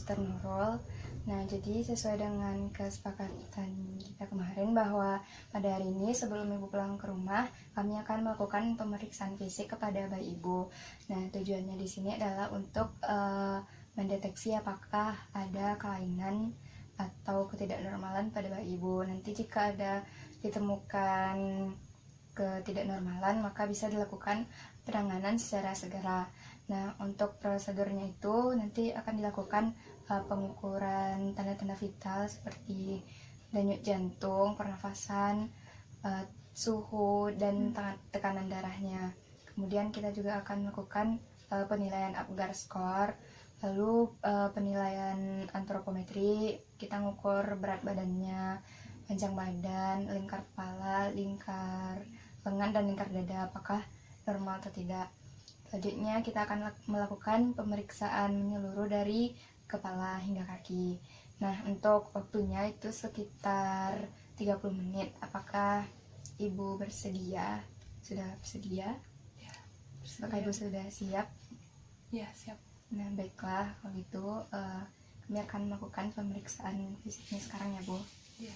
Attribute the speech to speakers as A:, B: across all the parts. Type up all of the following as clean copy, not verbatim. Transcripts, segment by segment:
A: external role. Nah, jadi sesuai dengan kesepakatan kita kemarin bahwa pada hari ini sebelum ibu pulang ke rumah, kami akan melakukan pemeriksaan fisik kepada bayi ibu. Nah, tujuannya di sini adalah untuk mendeteksi apakah ada kelainan atau ketidaknormalan pada bayi ibu. Nanti jika ada ditemukan ketidaknormalan, maka bisa dilakukan penanganan secara segera. Nah, untuk prosedurnya itu nanti akan dilakukan pengukuran tanda-tanda vital seperti denyut jantung, pernafasan, suhu, dan tekanan darahnya. Kemudian kita juga akan melakukan penilaian Apgar score, lalu penilaian antropometri, kita ngukur berat badannya, panjang badan, lingkar kepala, lingkar lengan, dan lingkar dada apakah normal atau tidak. Selanjutnya kita akan melakukan pemeriksaan menyeluruh dari kepala hingga kaki. Nah, untuk waktunya itu sekitar 30 menit. Apakah ibu bersedia? Sudah bersedia?
B: Ya, bersedia.
A: Apakah ibu sudah siap?
B: Ya, siap.
A: Nah, baiklah, kalau gitu kami akan melakukan pemeriksaan fisiknya sekarang ya, Bu.
B: Ya.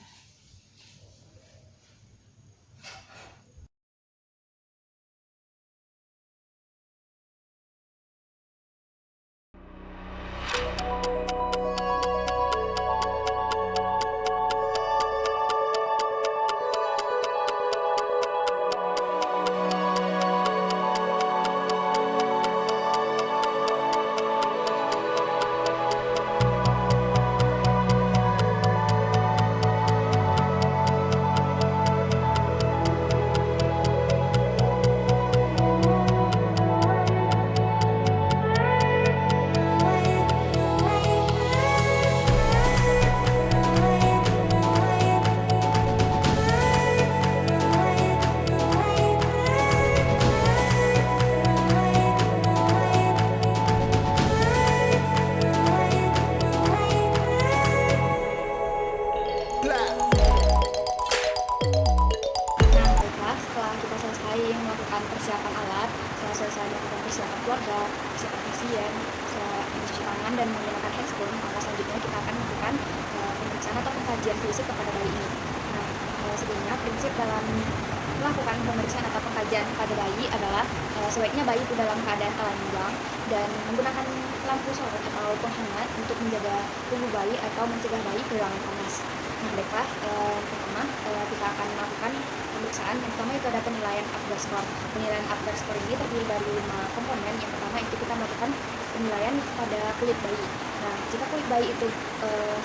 A: Melakukan persiapan alat, selesai melakukan persiapan keluarga, persiapan pasien, mencuci tangan dan menggunakan handphone, maka selanjutnya kita akan melakukan pemeriksaan atau pengkajian fisik kepada bayi ini. Nah, sebelumnya prinsip dalam melakukan pemeriksaan atau pengkajian pada bayi adalah sebaiknya bayi itu dalam keadaan telanjang dan menggunakan lampu sorot atau penghangat untuk menjaga tubuh bayi atau mencegah bayi kehilangan panas. Nah, baiklah, pertama kita akan melakukan pemeriksaan. Yang pertama itu ada penilaian Apgar score. Penilaian Apgar score ini terdiri dari 5 komponen. Yang pertama itu kita melakukan penilaian pada kulit bayi. Nah, jika kulit bayi itu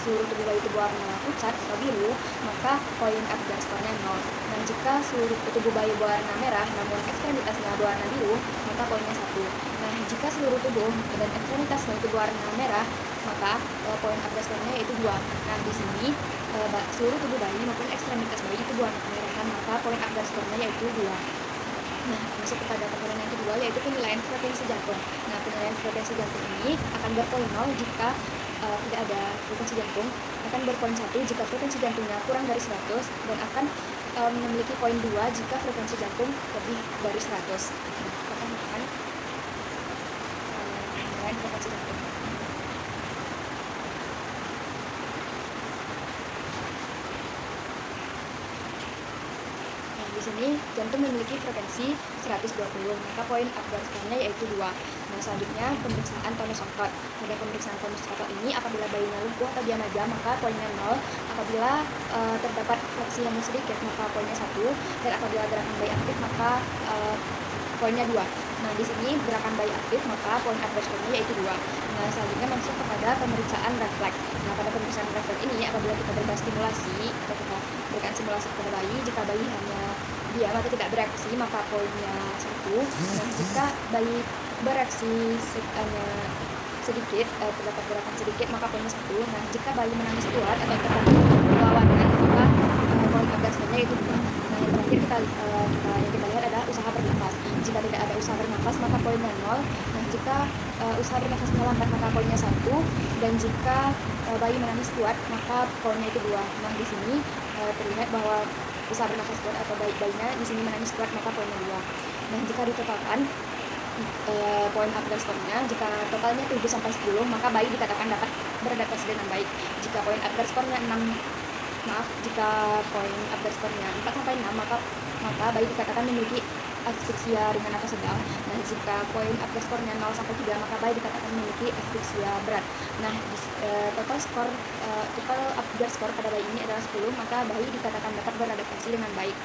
A: seluruh tubuh bayi itu berwarna pucat atau biru, maka poin Apgar score-nya 0. Dan jika seluruh tubuh bayi berwarna merah namun ekstremitasnya berwarna biru, maka poinnya 1. Nah, jika seluruh tubuh dan ekstremitasnya itu berwarna merah, maka poin Apgar score-nya yaitu 2. Nah, di sini seluruh tubuh bayi maupun ekstremitas bayi itu berwarna kemerahan, maka poin Apgar score-nya yaitu 2. Nah, masuk kepada komponen yang kedua yaitu penilaian frekuensi jantung. Nah, penilaian frekuensi jantung ini akan berpoin 0 jika tidak ada frekuensi jantung, akan berpoin 1 jika frekuensi jantungnya kurang dari 100, dan akan memiliki poin 2 jika frekuensi jantung lebih dari 100. Nah, kita akan melakukan penilaian frekuensi jantung. Di sini jantung memiliki frekuensi 120, maka poin Apgar score-nya yaitu 2. Nah, selanjutnya pemeriksaan tonus otot. Pada pemeriksaan tonus otot ini, apabila bayinya lumpuh atau diam aja, maka poinnya 0. Apabila terdapat fleksi yang sedikit, maka poinnya 1. Dan apabila gerakan bayi aktif, maka poinnya 2. Nah, di sini gerakan bayi aktif, maka poin Apgar score-nya yaitu 2. Nah, selanjutnya masuk kepada pemeriksaan refleks. Nah, pada pemeriksaan refleks ini, apabila kita berikan stimulasi atau kita berikan simulasi kepada bayi, jika bayi hanya diam atau tidak bereaksi, maka poinnya 1. Nah, jika bayi bereaksi hanya sedikit, terdapat gerakan sedikit, maka poinnya 1. Nah, jika bayi menangis kuat atau terdapat perlawanan, maka poin Apgar score-nya yaitu 2. Nah, yang terakhir kita lihat adalah usaha bernafas. Jika tidak ada usaha bernafas, maka poinnya 0. Nah, jika usaha bernafasnya lambat, maka poinnya 1. Dan jika bayi menangis kuat, maka poinnya itu 2. Nah, di sini terlihat bahwa usaha bernafas kuat atau bayinya di sini menangis kuat, maka poinnya 2. Nah, jika ditotalkan, poin underscore-nya. Jika totalnya 7 sampai 10, maka bayi dikatakan dapat beradaptasi dengan baik. Jika poin underscore-nya 6, jika poin underscore-nya 4 sampai 6, maka bayi dikatakan memiliki asfiksia ringan atau sedang. Nah, jika poin underscore-nya 0 sampai 3, maka bayi dikatakan memiliki asfiksia berat. Nah, total underscore pada bayi ini adalah 10, maka bayi dikatakan dapat beradaptasi dengan baik.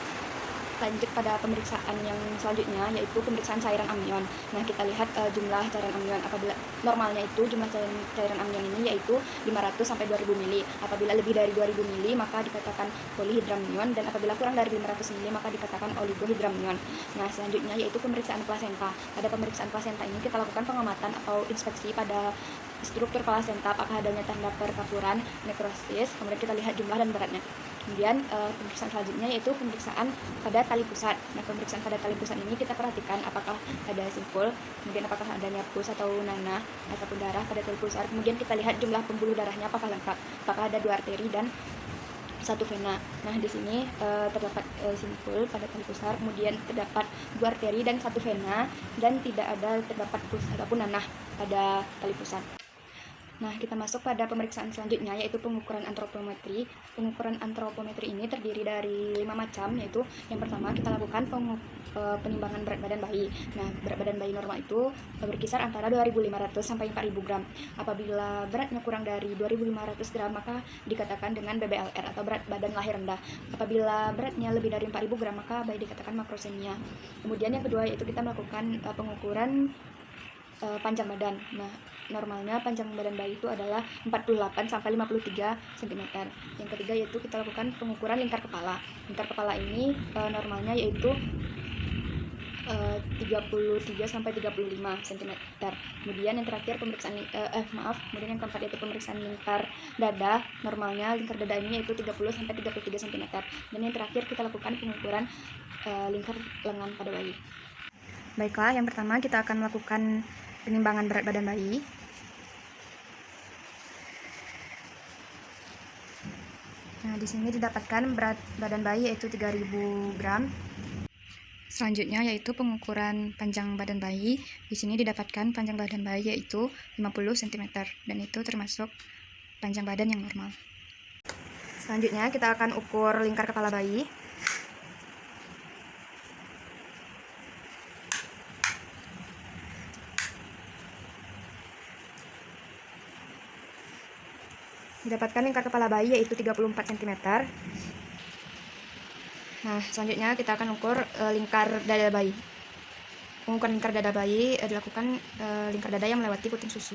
A: Lanjut pada pemeriksaan yang selanjutnya, yaitu pemeriksaan cairan amnion. Nah, kita lihat jumlah cairan amnion. Apabila normalnya itu jumlah cairan amnion ini yaitu 500 sampai 2000 mili. Apabila lebih dari 2000 mili maka dikatakan polyhydramnion, dan apabila kurang dari 500 mili maka dikatakan oligohydramnion. Nah, selanjutnya yaitu pemeriksaan plasenta. Pada pemeriksaan plasenta ini kita lakukan pengamatan atau inspeksi pada struktur plasenta, apakah adanya tanda perkapuran, nekrosis, kemudian kita lihat jumlah dan beratnya. Kemudian pemeriksaan selanjutnya yaitu pemeriksaan pada tali pusat. Nah, pemeriksaan pada tali pusat ini kita perhatikan apakah ada simpul, kemudian apakah adanya pus atau nanah ataupun darah pada tali pusat. Kemudian kita lihat jumlah pembuluh darahnya apakah lengkap, apakah ada 2 arteri dan 1 vena. Nah, di sini terdapat simpul pada tali pusar, kemudian terdapat 2 arteri dan 1 vena, dan tidak terdapat pus ataupun nanah pada tali pusat. Nah, kita masuk pada pemeriksaan selanjutnya, yaitu pengukuran antropometri. Pengukuran antropometri ini terdiri dari 5 macam, yaitu yang pertama kita lakukan penimbangan berat badan bayi. Nah, berat badan bayi normal itu berkisar antara 2.500 sampai 4.000 gram. Apabila beratnya kurang dari 2.500 gram, maka dikatakan dengan BBLR atau berat badan lahir rendah. Apabila beratnya lebih dari 4.000 gram, maka bayi dikatakan makrosemia. Kemudian yang kedua yaitu kita melakukan pengukuran panjang badan. Nah, normalnya panjang badan bayi itu adalah 48 sampai 53 cm. Yang ketiga yaitu kita lakukan pengukuran lingkar kepala. Lingkar kepala ini normalnya yaitu 33 sampai 35 cm. Kemudian yang terakhir kemudian yang keempat yaitu pemeriksaan lingkar dada. Normalnya lingkar dada ini yaitu 30 sampai 33 cm. Dan yang terakhir kita lakukan pengukuran lingkar lengan pada bayi. Baiklah, yang pertama kita akan melakukan penimbangan berat badan bayi. Nah, di sini didapatkan berat badan bayi yaitu 3000 gram. Selanjutnya yaitu pengukuran panjang badan bayi. Di sini didapatkan panjang badan bayi yaitu 50 cm, dan itu termasuk panjang badan yang normal. Selanjutnya kita akan ukur lingkar kepala bayi. Didapatkan lingkar kepala bayi yaitu 34 cm. Nah, selanjutnya kita akan ukur lingkar dada bayi. Pengukuran lingkar dada bayi dilakukan lingkar dada yang melewati puting susu.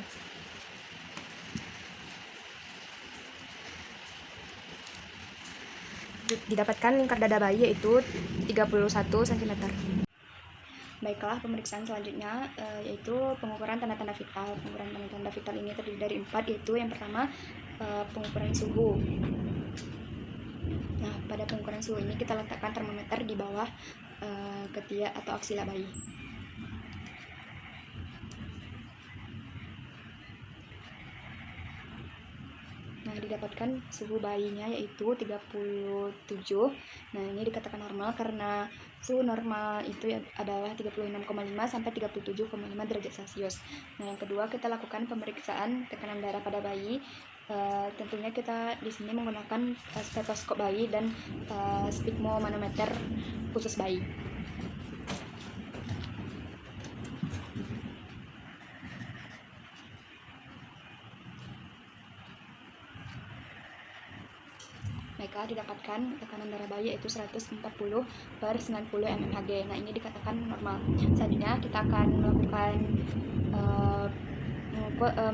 A: Didapatkan lingkar dada bayi yaitu 31 cm. Baiklah, pemeriksaan selanjutnya yaitu pengukuran tanda-tanda vital. Pengukuran tanda-tanda vital ini terdiri dari 4, yaitu yang pertama pengukuran suhu. Nah, pada pengukuran suhu ini kita letakkan termometer di bawah ketiak atau aksila bayi. Nah, didapatkan suhu bayinya yaitu 37. Nah, ini dikatakan normal karena suhu normal itu adalah 36,5 sampai 37,5 derajat Celcius. Nah, yang kedua kita lakukan pemeriksaan tekanan darah pada bayi. Tentunya kita di sini menggunakan stetoskop bayi dan sphygmomanometer khusus bayi. Baiklah, didapatkan tekanan darah bayi yaitu 140/90 mmHg. Nah, ini dikatakan normal. Selanjutnya kita akan melakukan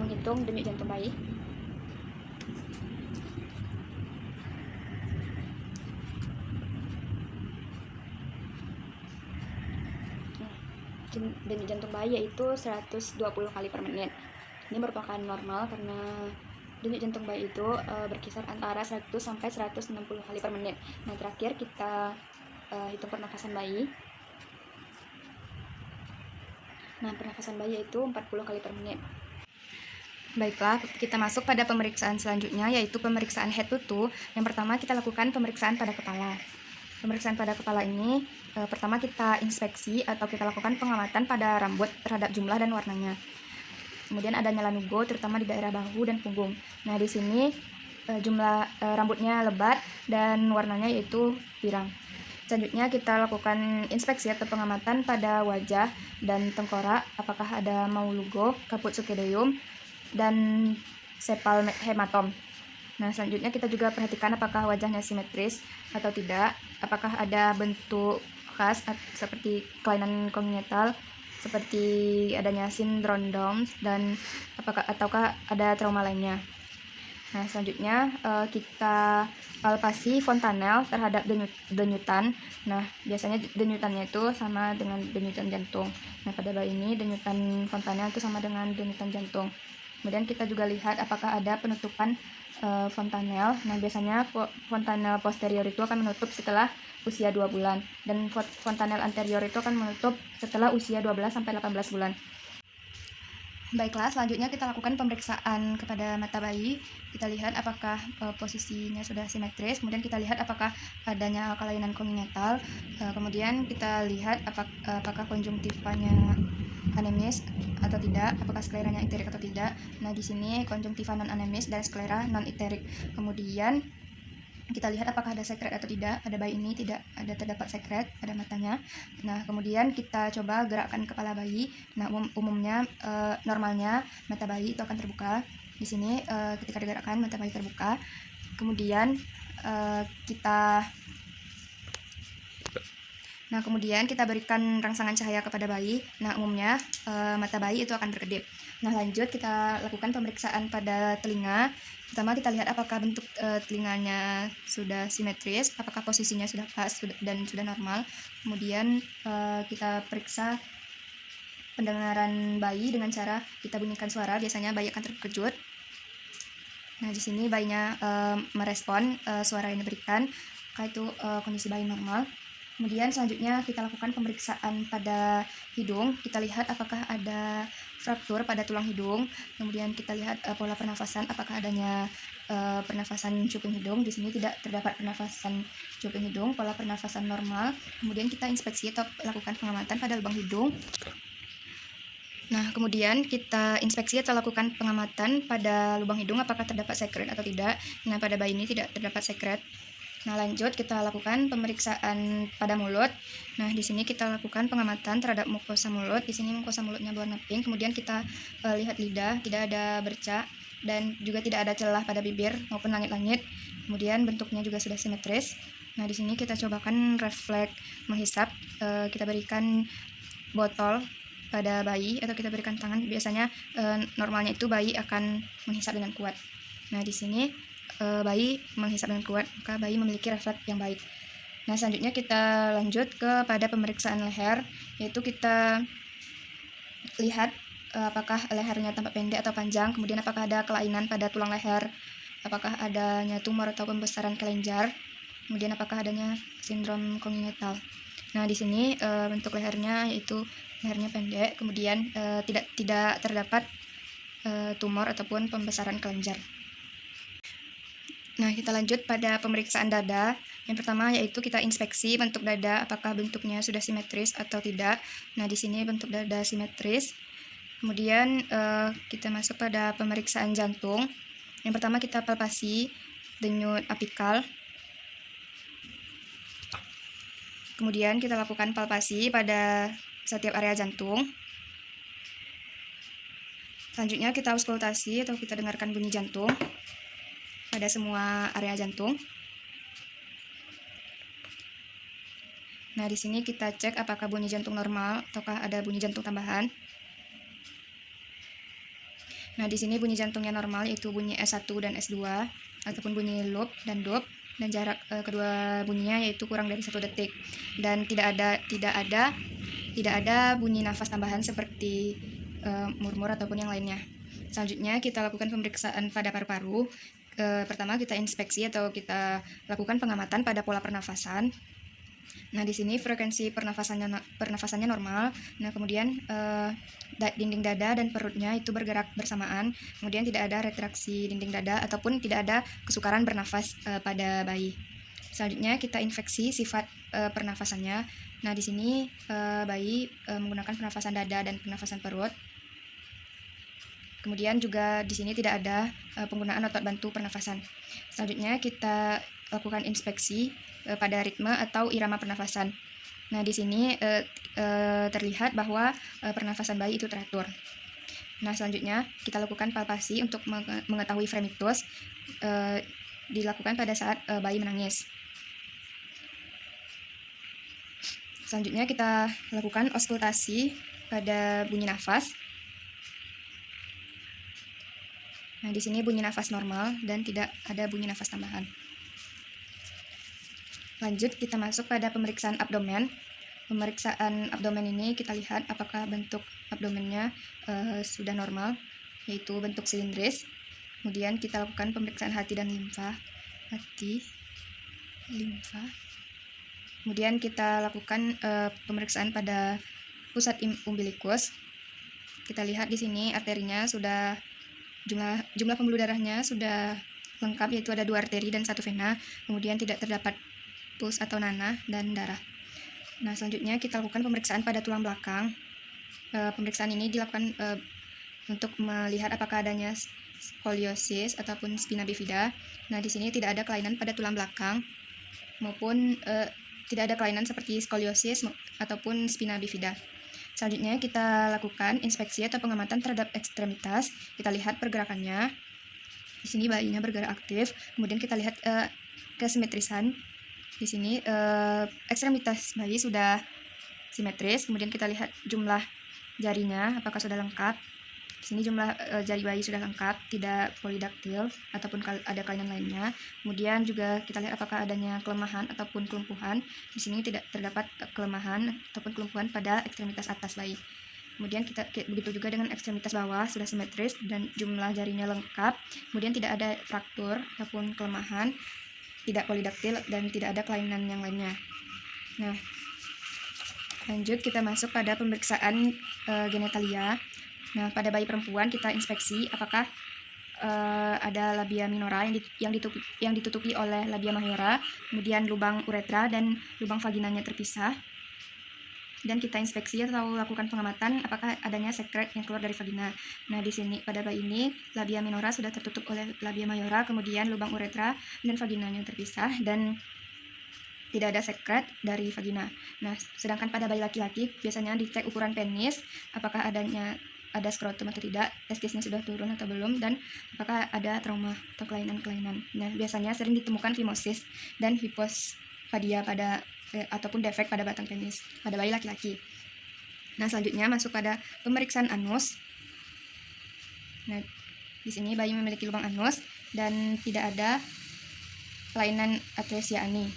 A: menghitung denyut jantung bayi. Denyut jantung bayi yaitu 120 kali per menit. Ini merupakan normal karena denyut jantung bayi itu berkisar antara 100 sampai 160 kali per menit. Nah, terakhir kita hitung pernafasan bayi. Nah, pernafasan bayi itu 40 kali per menit. Baiklah, kita masuk pada pemeriksaan selanjutnya yaitu pemeriksaan head to toe. Yang pertama kita lakukan pemeriksaan pada kepala. pemeriksaan pada kepala ini, pertama kita inspeksi atau kita lakukan pengamatan pada rambut terhadap jumlah dan warnanya. Kemudian adanya lanugo terutama di daerah bahu dan punggung. Nah, di sini jumlah rambutnya lebat dan warnanya yaitu pirang. Selanjutnya kita lakukan inspeksi atau pengamatan pada wajah dan tengkorak, apakah ada maulugo, kaput sukedeum, dan sepal hematom. Nah, selanjutnya kita juga perhatikan apakah wajahnya simetris atau tidak, apakah ada bentuk khas seperti kelainan kongenital, seperti adanya sindrom Downs, dan ataukah ada trauma lainnya. Nah, selanjutnya kita palpasi fontanel terhadap denyutan. Nah, biasanya denyutannya itu sama dengan denyutan jantung. Nah, pada bayi ini denyutan fontanel itu sama dengan denyutan jantung. Kemudian kita juga lihat apakah ada penutupan fontanel. Nah, biasanya fontanel posterior itu akan menutup setelah usia 2 bulan dan fontanel anterior itu akan menutup setelah usia 12 sampai 18 bulan. Baiklah, selanjutnya kita lakukan pemeriksaan kepada mata bayi. Kita lihat apakah posisinya sudah simetris, kemudian kita lihat apakah adanya kelainan kongenital, kemudian kita lihat apakah konjungtivanya anemis atau tidak, apakah skleranya iterik atau tidak. Nah, di sini konjungtiva non anemis dan sklera non iterik. Kemudian kita lihat apakah ada sekret atau tidak. Pada bayi ini tidak ada terdapat sekret pada matanya. Nah, kemudian kita coba gerakkan kepala bayi. Nah, umumnya normalnya mata bayi itu akan terbuka. Di sini ketika digerakkan mata bayi terbuka. Kemudian kita berikan rangsangan cahaya kepada bayi. Nah, umumnya mata bayi itu akan berkedip. Nah, lanjut kita lakukan pemeriksaan pada telinga. Pertama kita lihat apakah bentuk telinganya sudah simetris, apakah posisinya sudah pas dan sudah normal. Kemudian kita periksa pendengaran bayi dengan cara kita bunyikan suara. Biasanya bayi akan terkejut. Nah, di sini bayinya merespon suara yang diberikan, maka itu kondisi bayi normal. Kemudian selanjutnya kita lakukan pemeriksaan pada hidung. Kita lihat apakah ada fraktur pada tulang hidung. Kemudian kita lihat pola pernafasan, apakah adanya pernafasan cuping hidung. Di sini tidak terdapat pernafasan cuping hidung, pola pernafasan normal. Kemudian kita inspeksi atau lakukan pengamatan pada lubang hidung. Nah, kemudian kita inspeksi atau lakukan pengamatan pada lubang hidung apakah terdapat sekret atau tidak. Nah, pada bayi ini tidak terdapat sekret. Nah, lanjut kita lakukan pemeriksaan pada mulut. Nah, di sini kita lakukan pengamatan terhadap mukosa mulut. Di sini mukosa mulutnya berwarna pink. Kemudian kita lihat lidah, tidak ada bercak dan juga tidak ada celah pada bibir maupun langit-langit. Kemudian bentuknya juga sudah simetris. Nah, di sini kita cobakan refleks menghisap. Kita berikan botol pada bayi atau kita berikan tangan. Biasanya normalnya itu bayi akan menghisap dengan kuat. Nah, di sini bayi menghisap dengan kuat, maka bayi memiliki refleks yang baik. Nah, selanjutnya kita lanjut kepada pemeriksaan leher, yaitu kita lihat apakah lehernya tampak pendek atau panjang, kemudian apakah ada kelainan pada tulang leher, apakah adanya tumor atau pembesaran kelenjar, kemudian apakah adanya sindrom kongenital. Nah, di sini bentuk lehernya yaitu lehernya pendek, kemudian tidak terdapat tumor ataupun pembesaran kelenjar. Nah, kita lanjut pada pemeriksaan dada. Yang pertama yaitu kita inspeksi bentuk dada, apakah bentuknya sudah simetris atau tidak. Nah, di sini bentuk dada simetris. Kemudian kita masuk pada pemeriksaan jantung. Yang pertama kita palpasi denyut apikal. Kemudian kita lakukan palpasi pada setiap area jantung. Selanjutnya kita auskultasi atau kita dengarkan bunyi jantung pada semua area jantung. Nah, di sini kita cek apakah bunyi jantung normal ataukah ada bunyi jantung tambahan. Nah, di sini bunyi jantungnya normal yaitu bunyi S1 dan S2 ataupun bunyi loop dan dop, dan jarak kedua bunyinya yaitu kurang dari 1 detik, dan tidak ada bunyi nafas tambahan seperti murmur ataupun yang lainnya. Selanjutnya kita lakukan pemeriksaan pada paru-paru. Pertama kita inspeksi atau kita lakukan pengamatan pada pola pernafasan. Nah, di sini frekuensi pernafasannya normal. Nah, kemudian dinding dada dan perutnya itu bergerak bersamaan. Kemudian tidak ada retraksi dinding dada ataupun tidak ada kesukaran bernafas pada bayi. Selanjutnya kita infeksi sifat pernafasannya. Nah, di sini bayi menggunakan pernafasan dada dan pernafasan perut. Kemudian juga di sini tidak ada penggunaan otot bantu pernafasan. Selanjutnya kita lakukan inspeksi pada ritme atau irama pernafasan. Nah, di sini terlihat bahwa pernafasan bayi itu teratur. Nah, selanjutnya kita lakukan palpasi untuk mengetahui fremitus dilakukan pada saat bayi menangis. Selanjutnya kita lakukan auskultasi pada bunyi nafas. Nah, di sini bunyi nafas normal dan tidak ada bunyi nafas tambahan. Lanjut kita masuk pada pemeriksaan abdomen. Pemeriksaan abdomen ini kita lihat apakah bentuk abdomennya sudah normal, yaitu bentuk silindris. Kemudian kita lakukan pemeriksaan hati dan limfa. Kemudian kita lakukan pemeriksaan pada pusat umbilikus. Kita lihat di sini arterinya sudah jumlah pembuluh darahnya sudah lengkap, yaitu ada 2 arteri dan 1 vena. Kemudian tidak terdapat pus atau nanah dan darah. Nah, selanjutnya kita lakukan pemeriksaan pada tulang belakang. Pemeriksaan ini dilakukan untuk melihat apakah adanya skoliosis ataupun spina bifida. Nah, di sini tidak ada kelainan pada tulang belakang maupun tidak ada kelainan seperti skoliosis ataupun spina bifida. Selanjutnya kita lakukan inspeksi atau pengamatan terhadap ekstremitas. Kita lihat pergerakannya. Di sini bayinya bergerak aktif. Kemudian kita lihat kesimetrisan. Di sini ekstremitas bayi sudah simetris. Kemudian kita lihat jumlah jarinya apakah sudah lengkap. Di sini jumlah jari bayi sudah lengkap, tidak polidaktil ataupun ada kelainan lainnya. Kemudian juga kita lihat apakah adanya kelemahan ataupun kelumpuhan. Di sini tidak terdapat kelemahan ataupun kelumpuhan pada ekstremitas atas bayi. Kemudian begitu juga dengan ekstremitas bawah sudah simetris dan jumlah jarinya lengkap. Kemudian tidak ada fraktur ataupun kelemahan, tidak polidaktil dan tidak ada kelainan yang lainnya. Nah, lanjut kita masuk pada pemeriksaan genitalia. Nah, pada bayi perempuan kita inspeksi apakah ada labia minora yang ditutupi oleh labia majora, kemudian lubang uretra dan lubang vaginanya terpisah. Dan kita inspeksi atau lakukan pengamatan apakah adanya sekret yang keluar dari vagina. Nah, di sini pada bayi ini labia minora sudah tertutup oleh labia majora, kemudian lubang uretra dan vaginanya terpisah dan tidak ada sekret dari vagina. Nah, sedangkan pada bayi laki-laki biasanya dicek ukuran penis, apakah ada skrotum atau tidak, testisnya sudah turun atau belum, dan apakah ada trauma atau kelainan-kelainan. Nah, biasanya sering ditemukan fimosis dan hipospadia ataupun defek pada batang penis pada bayi laki-laki. Nah, selanjutnya masuk pada pemeriksaan anus. Nah, di sini bayi memiliki lubang anus dan tidak ada kelainan atresia ani.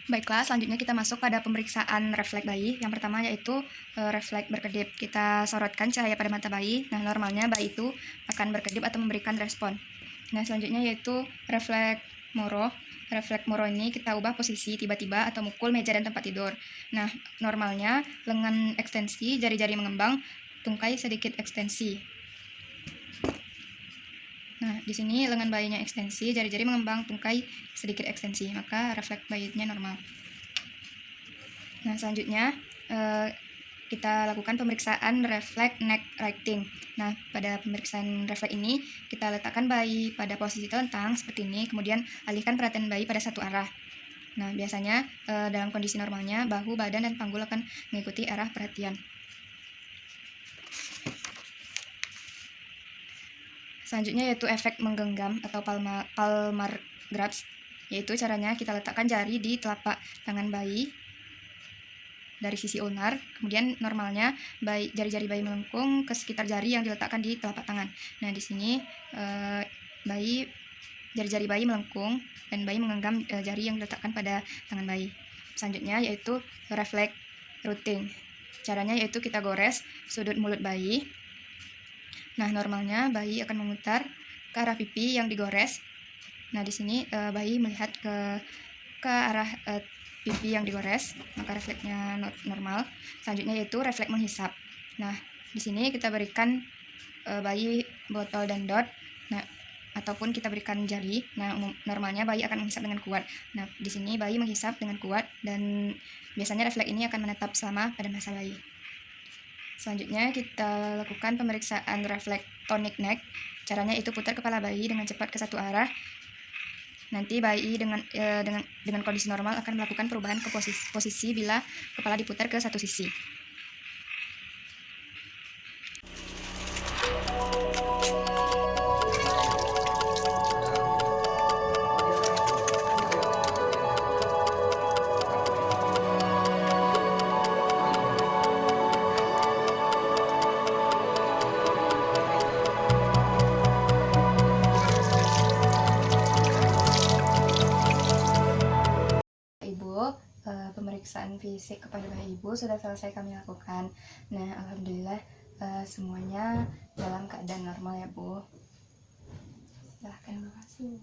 A: Baiklah, selanjutnya kita masuk pada pemeriksaan refleks bayi. Yang pertama yaitu refleks berkedip. Kita sorotkan cahaya pada mata bayi. Nah, normalnya bayi itu akan berkedip atau memberikan respon. Nah, selanjutnya yaitu refleks moro. Refleks moro ini kita ubah posisi tiba-tiba atau mukul meja dan tempat tidur. Nah, normalnya lengan ekstensi, jari-jari mengembang, tungkai sedikit ekstensi. Nah, di sini lengan bayinya ekstensi, jari-jari mengembang, tungkai sedikit ekstensi, maka refleks bayinya normal. Nah, selanjutnya kita lakukan pemeriksaan refleks neck righting. Nah, pada pemeriksaan refleks ini kita letakkan bayi pada posisi telentang seperti ini, kemudian alihkan perhatian bayi pada satu arah. Nah, biasanya dalam kondisi normalnya bahu, badan, dan panggul akan mengikuti arah perhatian. Selanjutnya yaitu efek menggenggam atau palmar grasp, yaitu caranya kita letakkan jari di telapak tangan bayi dari sisi ulnar, kemudian normalnya jari-jari bayi melengkung ke sekitar jari yang diletakkan di telapak tangan. Nah, di sini jari-jari bayi melengkung dan bayi menggenggam jari yang diletakkan pada tangan bayi. Selanjutnya yaitu refleks routing. Caranya yaitu kita gores sudut mulut bayi. Nah, normalnya bayi akan memutar ke arah pipi yang digores. Nah, di sini bayi melihat ke arah pipi yang digores, maka refleksnya normal. Selanjutnya yaitu refleks menghisap. Nah, di sini kita berikan bayi botol dan dot. Nah, ataupun kita berikan jari. Nah, normalnya bayi akan menghisap dengan kuat. Nah, di sini bayi menghisap dengan kuat dan biasanya refleks ini akan menetap selama pada masa bayi. Selanjutnya kita lakukan pemeriksaan refleks tonic neck. Caranya itu putar kepala bayi dengan cepat ke satu arah. Nanti bayi dengan kondisi normal akan melakukan perubahan ke posisi bila kepala diputar ke satu sisi. Pemeriksaan fisik kepada bayi ibu sudah selesai kami lakukan. Nah, alhamdulillah semuanya dalam keadaan normal ya Bu. Silahkan.
B: Terima kasih.